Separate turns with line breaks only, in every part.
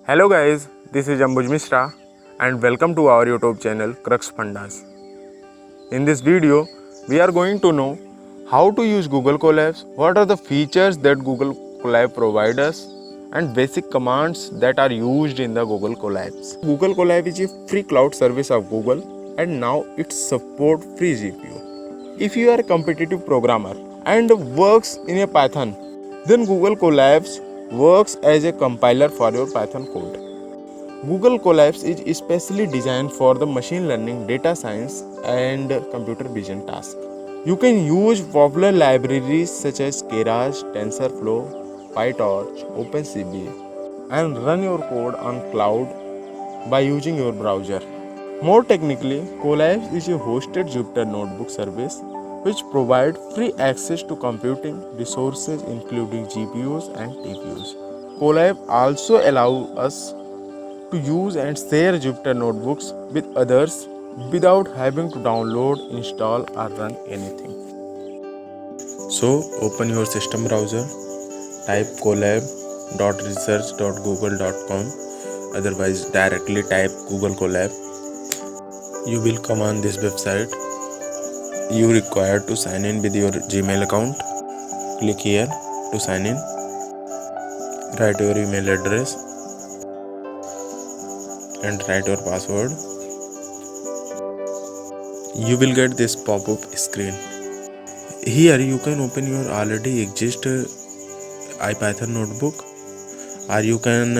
Hello guys, this is Ambuj Mishra and welcome to our YouTube channel Crux Pandas. In this video, we are going to know how to use Google Colabs, what are the features that Google Colab provides us and basic commands that are used in the Google Colabs. Google Colab is a free cloud service of Google and now it supports free GPU. If you are a competitive programmer and works in a Python, then Google Colabs works as a compiler for your Python code. Google Colabs is especially designed for the machine learning, data science, and computer vision tasks. You can use popular libraries such as Keras, TensorFlow, PyTorch, OpenCV, and run your code on cloud by using your browser. More technically, Colabs is a hosted Jupyter Notebook service which provides free access to computing resources including GPUs and TPUs. Colab also allows us to use and share Jupyter Notebooks with others without having to download, install or run anything. So open your system browser, type colab.research.google.com, otherwise directly type Google Colab. You will come on this website. You require to sign in with your Gmail account. Click here to sign in. Write your email address and write your password. You will get this pop-up screen. Here you can open your already exist IPython notebook, or you can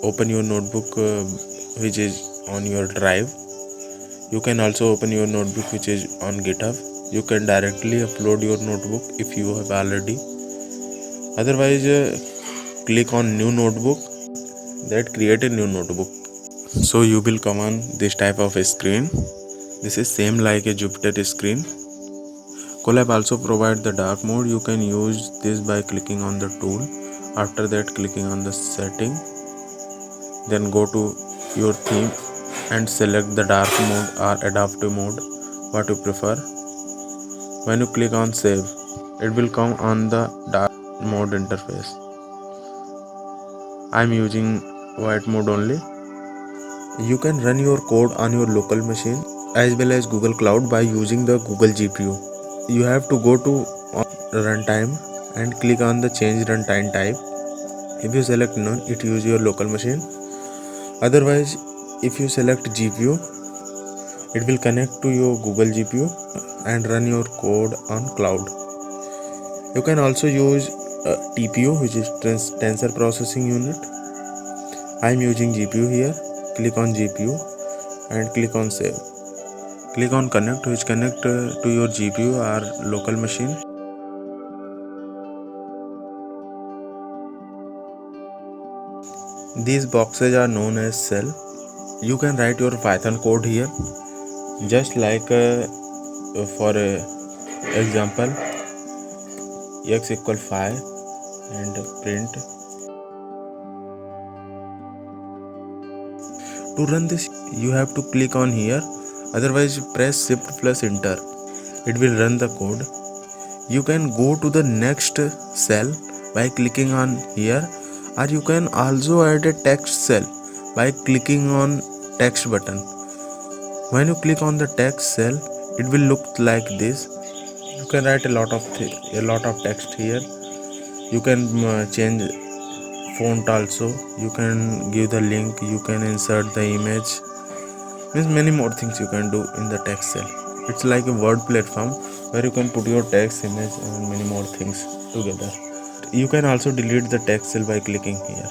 open your notebook which is on your drive. You can also open your notebook which is on GitHub. You can directly upload your notebook if you have already. Otherwise, click on new notebook, that create a new notebook. So you will come on this type of a screen. This is same like a Jupyter screen. Colab also provide the dark mode. You can use this by clicking on the tool. After that, clicking on the setting. Then go to your theme and select the dark mode or adaptive mode, what you prefer. When you click on save, it will come on the dark mode interface. I am using white mode only. You can run your code on your local machine as well as Google Cloud by using the Google GPU. You have to go to runtime and click on the change runtime type. If you select none, it use your local machine. Otherwise, if you select GPU, it will connect to your Google GPU and run your code on cloud. You can also use TPU, which is Tensor Processing Unit. I am using GPU here. Click on GPU and click on save. Click on connect, which connect to your GPU or local machine. These boxes are known as cell. You can write your Python code here, just like for example x equal 5 and print. To run this, you have to click on here. Otherwise, press shift plus enter. It will run the code. You can go to the next cell by clicking on here, or you can also add a text cell by clicking on text button. When you click on the text cell, it will look like this. You can write a lot of text here. You can change font also. You can give the link. You can insert the image. Means many more things you can do in the text cell. It's like a word platform where you can put your text, image and many more things together. You can also delete the text cell by clicking here.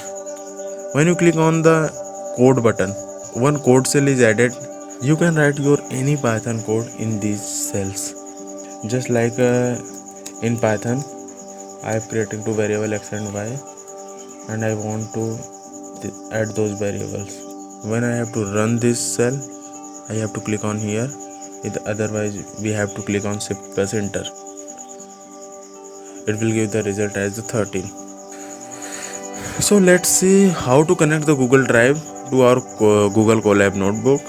When you click on the code button, one code cell is added. You can write your any Python code in these cells. Just like in Python, I have created two variables x and y, and I want to add those variables. When I have to run this cell, I have to click on here. Otherwise, we have to click on shift plus enter. It will give the result as the 13. So let's see how to connect the Google Drive to our Google Colab notebook,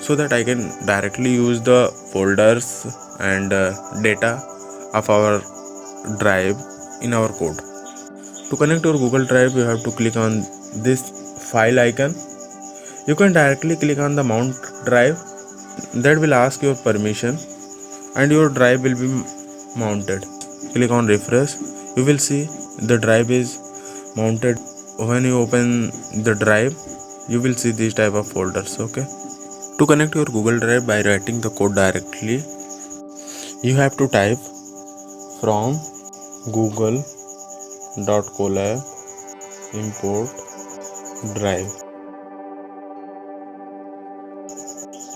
so that I can directly use the folders and data of our drive in our code. To connect your Google Drive, you have to click on this file icon. You can directly click on the mount drive. That will ask your permission and your drive will be mounted. Click on refresh. You will see the drive is mounted. When you open the drive, you will see these type of folders. Okay. To connect your Google Drive by writing the code directly, you have to type from google.colab import drive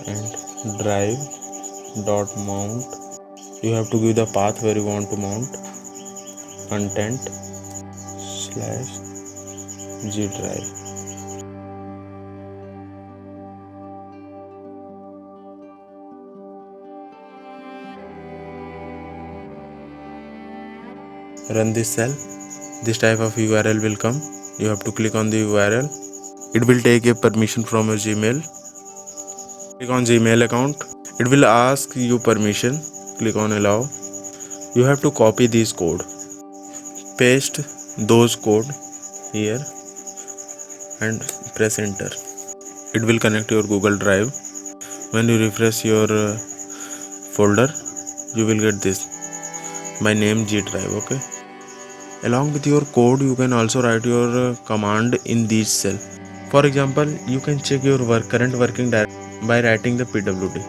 and drive.mount. You have to give the path where you want to mount content/G drive. Run this cell. This type of URL will come. You have to click on the URL. It will take a permission from your Gmail. Click on Gmail account. It will ask you permission. Click on allow. You have to copy this code. Paste those code here and press enter. It will connect your Google Drive. When you refresh your folder, you will get this. My name G drive. Okay. Along with your code, you can also write your command in this cell. For example, you can check your current working directory by writing the pwd.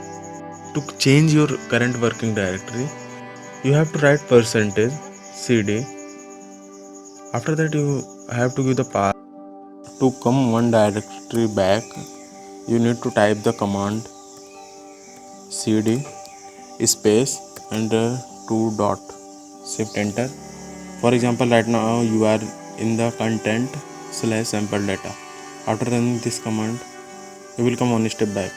To change your current working directory, you have to write %cd. After that, you have to give the path. To come one directory back, you need to type the command cd space and 2 dot. Shift enter. For example, right now you are in the content/sample data. After running this command, you will come one step back.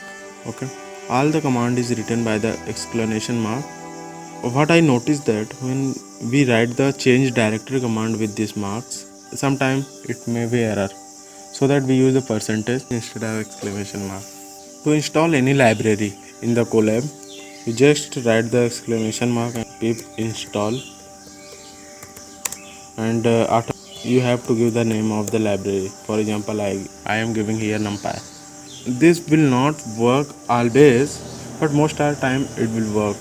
Okay. All the command is written by the exclamation mark. What I noticed that when we write the change directory command with these marks, sometimes it may be error. So that we use the percentage instead of exclamation mark. To install any library in the Colab, you just write the exclamation mark and pip install. And after you have to give the name of the library. For example, I am giving here NumPy. This will not work always, but most of the time it will work.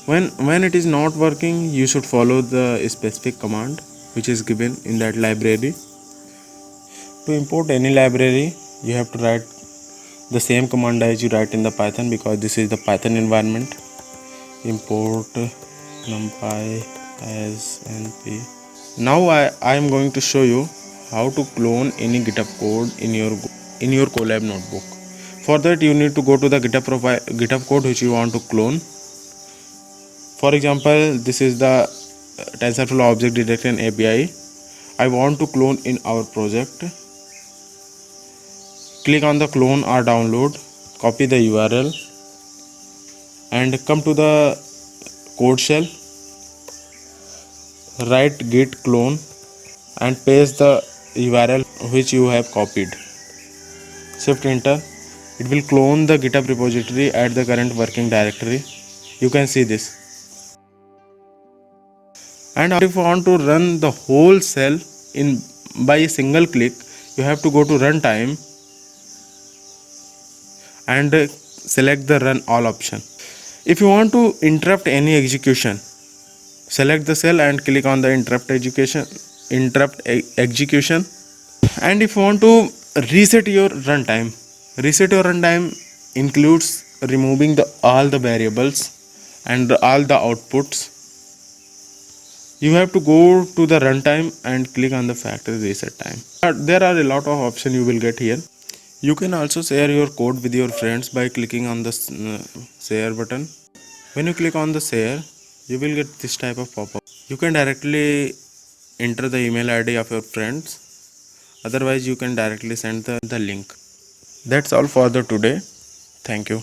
When it is not working, you should follow the specific command which is given in that library. To import any library, you have to write the same command as you write in the Python, because this is the Python environment. Import NumPy as np. Now I am going to show you how to clone any GitHub code in your Colab notebook. For that, you need to go to the GitHub code which you want to clone. For example, this is the TensorFlow Object Detection API. I want to clone in our project. Click on the clone or download. Copy the URL and come to the code shell. Write git clone and paste the URL which you have copied. Shift enter. It will clone the GitHub repository at the current working directory. You can see this. And if you want to run the whole cell by a single click, you have to go to runtime and select the run all option. If you want to interrupt any execution, select the cell and click on the interrupt execution. And if you want to reset your runtime includes removing all the variables and all the outputs. You have to go to the runtime and click on the factory reset time. There are a lot of options you will get here. You can also share your code with your friends by clicking on the share button. When you click on the share, you will get this type of pop-up. You can directly enter the email ID of your friends. Otherwise, you can directly send the link. That's all for the today. Thank you.